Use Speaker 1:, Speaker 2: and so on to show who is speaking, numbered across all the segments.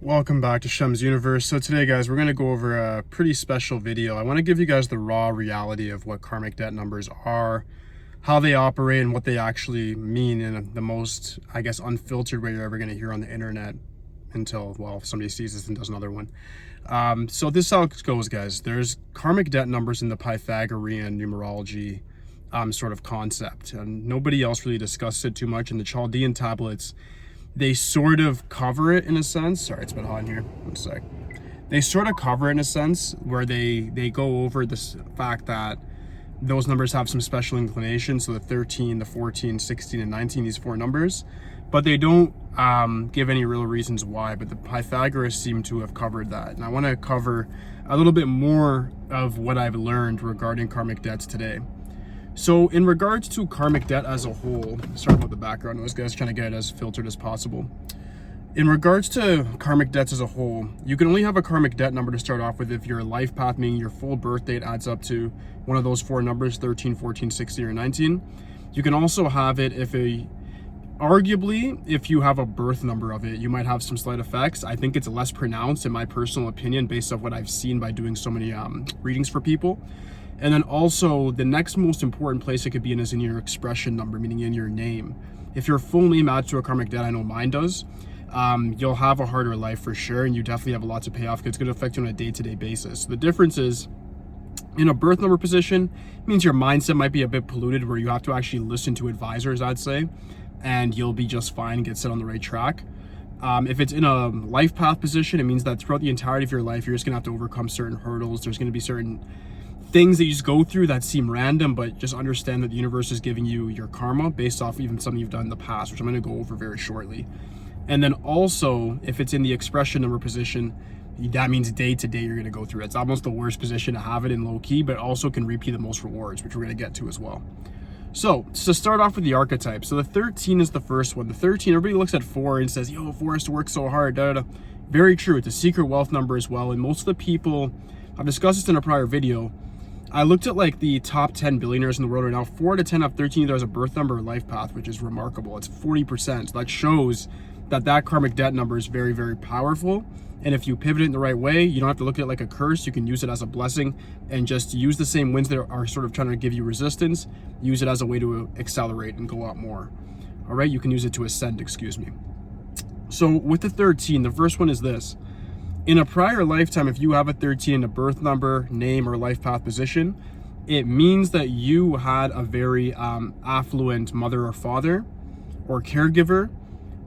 Speaker 1: Welcome back to Shem's Universe. So today, guys, we're going to go over a pretty special video. I want to give you guys the raw reality of what karmic debt numbers are, how they operate, and what they actually mean in the most, I guess, unfiltered way you're ever going to hear on the internet until, well, somebody sees this and does another one. So this is how it goes, guys. There's karmic debt numbers in the Pythagorean numerology sort of concept, and nobody else really discussed it too much in the Chaldean tablets. They sort of cover it in a sense. Sorry, it's a bit hot in here. One sec. They sort of cover it in a sense where they go over this fact that those numbers have some special inclinations. So the 13, the 14, 16, and 19, these four numbers. But they don't give any real reasons why. But the Pythagoras seem to have covered that. And I want to cover a little bit more of what I've learned regarding karmic debts today. So in regards to karmic debt as a whole, sorry about the background noise, guys, trying to get it as filtered as possible. In regards to karmic debts as a whole, you can only have a karmic debt number to start off with if your life path, meaning your full birth date, adds up to one of those four numbers, 13, 14, 16, or 19. You can also have it arguably, if you have a birth number of it, you might have some slight effects. I think it's less pronounced in my personal opinion based on what I've seen by doing so many readings for people. And then also, the next most important place it could be in is in your expression number, meaning in your name. If your full name adds to a karmic debt, I know mine does, you'll have a harder life for sure, and you definitely have a lot to pay off because it's going to affect you on a day-to-day basis. The difference is, in a birth number position, it means your mindset might be a bit polluted where you have to actually listen to advisors, I'd say, and you'll be just fine and get set on the right track. If it's in a life path position, it means that throughout the entirety of your life, you're just going to have to overcome certain hurdles. There's going to be certain things that you just go through that seem random, but just understand that the universe is giving you your karma based off even something you've done in the past, which I'm going to go over very shortly. And then also, if it's in the expression number position, that means day to day you're going to go through it. It's almost the worst position to have it in low key, but also can repeat the most rewards, which we're going to get to as well. So to start off with the archetype, so the 13 is the first one. The 13, everybody looks at 4 and says, yo, 4 has to work so hard, da, da, da. Very true. It's a secret wealth number as well. And most of the people, I've discussed this in a prior video, I looked at like the top 10 billionaires in the world right now. 4 to 10 have 13 either as a birth number or life path, which is remarkable. It's 40%. So that shows that karmic debt number is very, very powerful. And if you pivot it in the right way, you don't have to look at it like a curse. You can use it as a blessing and just use the same winds that are sort of trying to give you resistance. Use it as a way to accelerate and go out more. All right, you can use it to ascend, excuse me. So with the 13, the first one is this. In a prior lifetime, if you have a 13 in a birth number, name, or life path position, it means that you had a very affluent mother or father or caregiver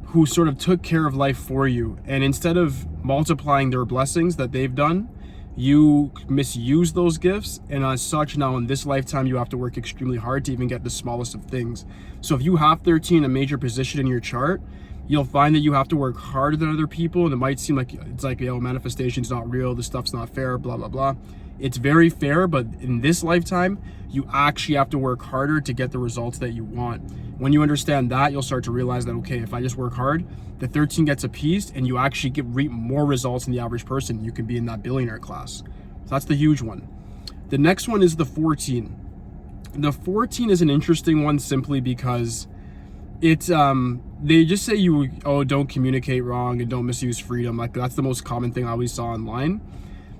Speaker 1: who sort of took care of life for you. And instead of multiplying their blessings that they've done, you misuse those gifts. And as such, now in this lifetime, you have to work extremely hard to even get the smallest of things. So if you have 13 in a major position in your chart, you'll find that you have to work harder than other people, and it might seem like it's like, yo, manifestation's not real, this stuff's not fair, blah, blah, blah. It's very fair, but in this lifetime, you actually have to work harder to get the results that you want. When you understand that, you'll start to realize that, okay, if I just work hard, the 13 gets appeased, and you actually reap more results than the average person. You can be in that billionaire class. So that's the huge one. The next one is the 14. The 14 is an interesting one simply because it's they just say don't communicate wrong and don't misuse freedom. Like, that's the most common thing I always saw online.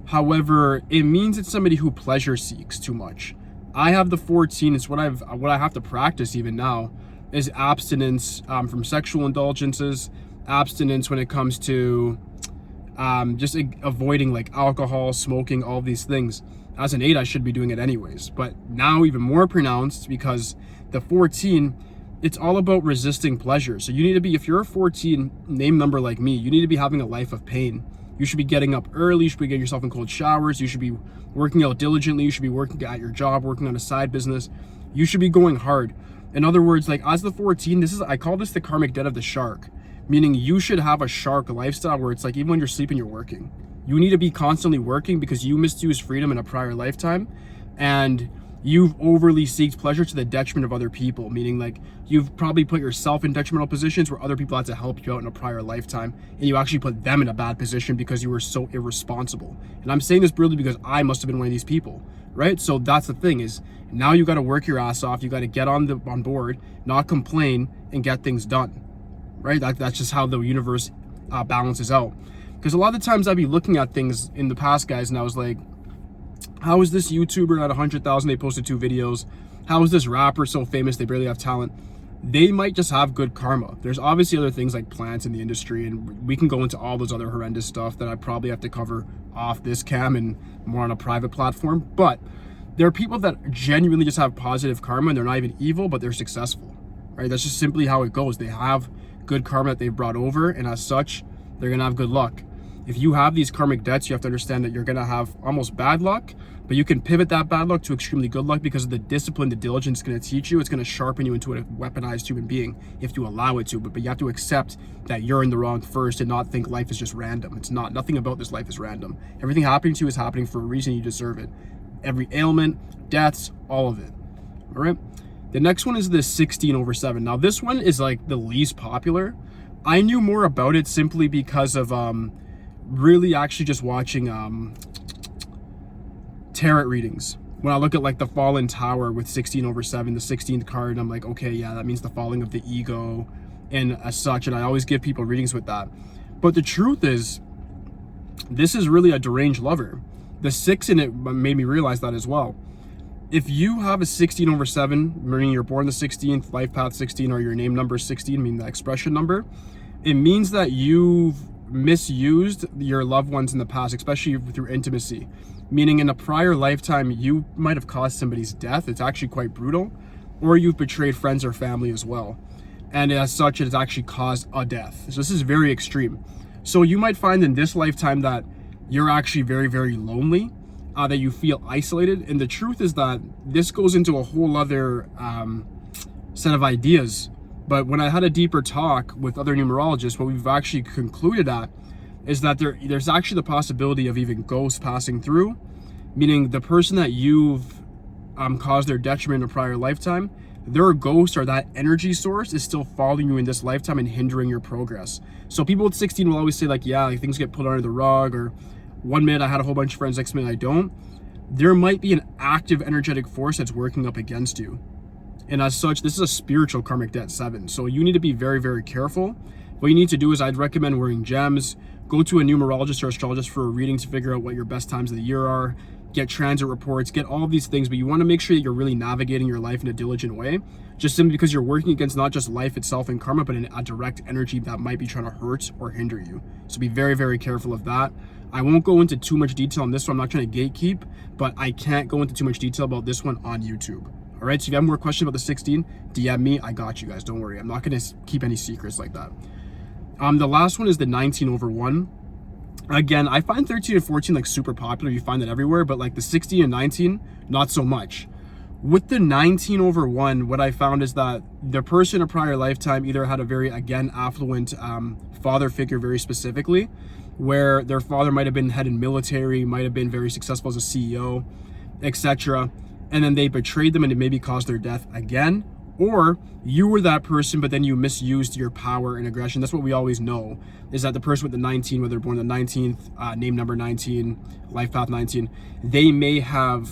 Speaker 1: However, it means it's somebody who pleasure seeks too much. I have the 14. It's what I have to practice even now is abstinence from sexual indulgences, abstinence when it comes to just avoiding like alcohol, smoking, all these things. As an 8, I should be doing it anyways, but now even more pronounced because the 14, it's all about resisting pleasure. So you need to be, if you're a 14 name number like me, you need to be having a life of pain. You should be getting up early. You should be getting yourself in cold showers. You should be working out diligently. You should be working at your job, working on a side business. You should be going hard. In other words, like as the 14, I call this the karmic debt of the shark, meaning you should have a shark lifestyle where it's like even when you're sleeping, you're working. You need to be constantly working because you misused freedom in a prior lifetime, and you've overly seeked pleasure to the detriment of other people, meaning like you've probably put yourself in detrimental positions where other people had to help you out in a prior lifetime, and you actually put them in a bad position because you were so irresponsible. And I'm saying this brutally because I must have been one of these people, right? So that's the thing is now you got to work your ass off. You got to get on board, not complain, and get things done, right? That's just how the universe balances out. Because a lot of the times I'd be looking at things in the past, guys, and I was like, how is this YouTuber at 100,000, they posted 2 videos? How is this rapper so famous, they barely have talent? They might just have good karma. There's obviously other things like plants in the industry, and we can go into all those other horrendous stuff that I probably have to cover off this cam and more on a private platform. But there are people that genuinely just have positive karma, and they're not even evil, but they're successful, right? That's just simply how it goes. They have good karma that they've brought over, and as such, they're gonna have good luck. If you have these karmic debts, you have to understand that you're gonna have almost bad luck, but you can pivot that bad luck to extremely good luck because of the discipline, the diligence it's gonna teach you. It's gonna sharpen you into a weaponized human being if you allow it to, but you have to accept that you're in the wrong first and not think life is just random. It's not. Nothing about this life is random. Everything happening to you is happening for a reason. You deserve it. Every ailment, deaths, all of it. All right. The next one is the 16/7. Now this one is like the least popular. I knew more about it simply because of really actually just watching tarot readings. When I look at like the Fallen Tower with 16/7, the 16th card, I'm like, okay, yeah, that means the falling of the ego and as such, and I always give people readings with that. But the truth is, this is really a deranged lover. The 6 in it made me realize that as well. If you have a 16/7, meaning you're born the 16th, life path 16, or your name number 16, meaning the expression number, it means that you've misused your loved ones in the past, especially through intimacy. Meaning in a prior lifetime, you might have caused somebody's death. It's actually quite brutal. Or you've betrayed friends or family as well. And as such, it has actually caused a death. So this is very extreme. So you might find in this lifetime that you're actually very, very lonely, that you feel isolated. And the truth is that this goes into a whole other set of ideas. But when I had a deeper talk with other numerologists, what we've actually concluded at is that there's actually the possibility of even ghosts passing through, meaning the person that you've caused their detriment in a prior lifetime, their ghost or that energy source is still following you in this lifetime and hindering your progress. So people with 16 will always say like, yeah, like things get put under the rug, or one minute I had a whole bunch of friends, next minute I don't. There might be an active energetic force that's working up against you. And as such, this is a spiritual karmic debt 7. So you need to be very, very careful. What you need to do is I'd recommend wearing gems, go to a numerologist or astrologist for a reading to figure out what your best times of the year are, get transit reports, get all of these things, but you want to make sure that you're really navigating your life in a diligent way, just simply because you're working against not just life itself and karma, but a direct energy that might be trying to hurt or hinder you. So be very, very careful of that. I won't go into too much detail on this one. I'm not trying to gatekeep, but I can't go into too much detail about this one on YouTube. All right, so if you have more questions about the 16, DM me. I got you guys. Don't worry. I'm not going to keep any secrets like that. The last one is the 19/1. Again, I find 13 and 14 like super popular. You find that everywhere, but like the 16 and 19, not so much. With the 19/1, what I found is that the person in a prior lifetime either had a very, again, affluent father figure very specifically, where their father might have been head in military, might have been very successful as a CEO, etc. And then they betrayed them and it maybe caused their death again. Or you were that person, but then you misused your power and aggression. That's what we always know, is that the person with the 19, whether they're born the 19th, name number 19, life path 19, they may have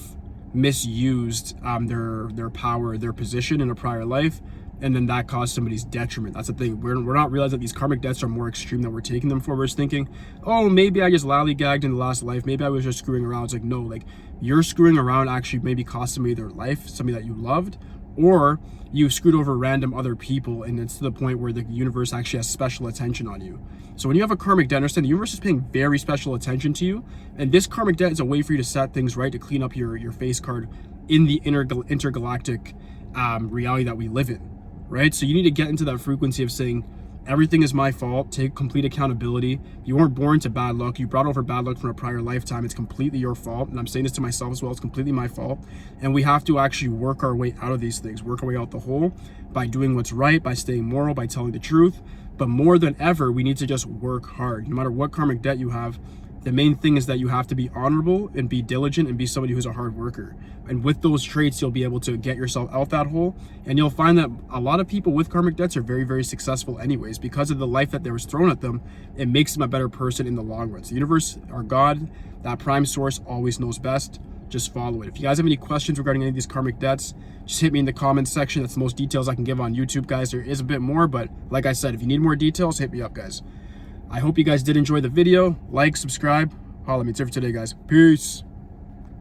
Speaker 1: misused their power, their position in a prior life, and then that caused somebody's detriment. That's the thing. We're not realizing that these karmic debts are more extreme than we're taking them for. We're just thinking, oh, maybe I just lollygagged in the last life. Maybe I was just screwing around. It's like, no, like you're screwing around actually maybe cost somebody their life, somebody that you loved, or you've screwed over random other people, and it's to the point where the universe actually has special attention on you. So when you have a karmic debt, understand the universe is paying very special attention to you, and this karmic debt is a way for you to set things right, to clean up your face card in the intergalactic reality that we live in, right? So you need to get into that frequency of saying, everything is my fault. Take complete accountability. You weren't born to bad luck. You brought over bad luck from a prior lifetime. It's completely your fault. And I'm saying this to myself as well. It's completely my fault. And we have to actually work our way out of these things, work our way out the hole by doing what's right, by staying moral, by telling the truth. But more than ever, we need to just work hard. No matter what karmic debt you have, the main thing is that you have to be honorable and be diligent and be somebody who's a hard worker. And with those traits, you'll be able to get yourself out that hole. And you'll find that a lot of people with karmic debts are very, very successful anyways. Because of the life that there was thrown at them, it makes them a better person in the long run. So the universe, our God, that prime source always knows best. Just follow it. If you guys have any questions regarding any of these karmic debts, just hit me in the comments section. That's the most details I can give on YouTube, guys. There is a bit more, but like I said, if you need more details, hit me up, guys. I hope you guys did enjoy the video. Like, subscribe. Holla, me. It's it for today, guys. Peace.